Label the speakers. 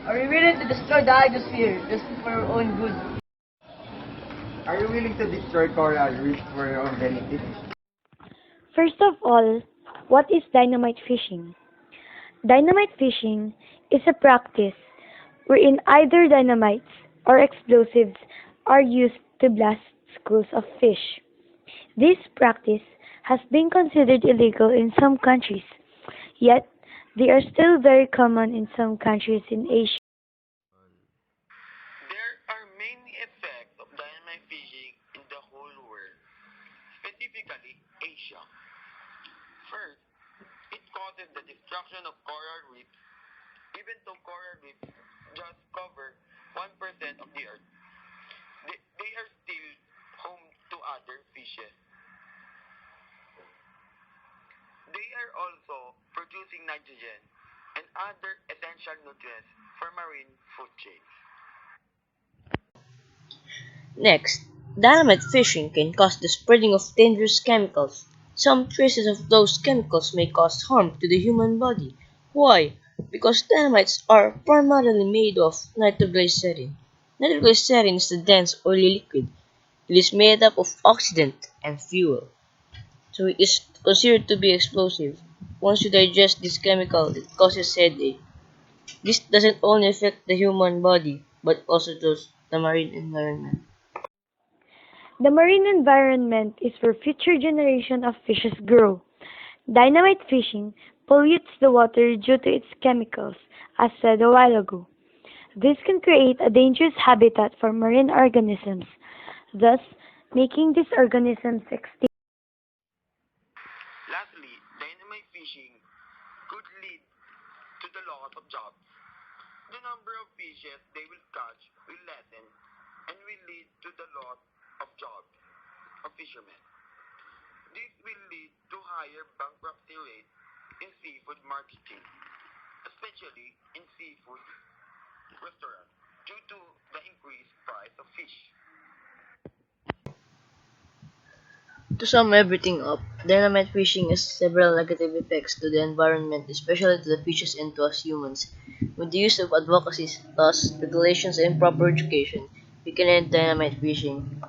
Speaker 1: Are you willing to destroy the hydrosphere just for your own good?
Speaker 2: Are you willing to destroy coral reefs for your own benefit?
Speaker 3: First of all, what is dynamite fishing? Dynamite fishing is a practice wherein either dynamites or explosives are used to blast schools of fish. This practice has been considered illegal in some countries, yet they are still very common in some countries in Asia.
Speaker 4: There are many effects of dynamite fishing in the whole world, specifically Asia. First, it causes the destruction of coral reefs, even though coral reefs just cover 1% of the earth. They are still home to other fishes. They are also producing nitrogen and other essential nutrients for marine food chains.
Speaker 5: Next, dynamite fishing can cause the spreading of dangerous chemicals. Some traces of those chemicals may cause harm to the human body. Why? Because dynamites are primarily made of nitroglycerin. Nitroglycerin is a dense oily liquid. It is made up of oxidant and fuel, so it is considered to be explosive. Once you digest this chemical, it causes headache. This doesn't only affect the human body, but also the marine environment.
Speaker 3: The marine environment is where future generations of fishes grow. Dynamite fishing pollutes the water due to its chemicals, as said a while ago. This can create a dangerous habitat for marine organisms, thus making these organisms extinct.
Speaker 4: Lastly, dynamite fishing could lead to the loss of jobs. The number of fishes they will catch will lessen and will lead to the loss of jobs of fishermen. This will lead to higher bankruptcy rates in seafood marketing, especially in seafood restaurants, due to the increased price of fish.
Speaker 5: To sum everything up, dynamite fishing has several negative effects to the environment, especially to the fishes and to us humans. With the use of advocacy, laws, regulations, and proper education, we can end dynamite fishing.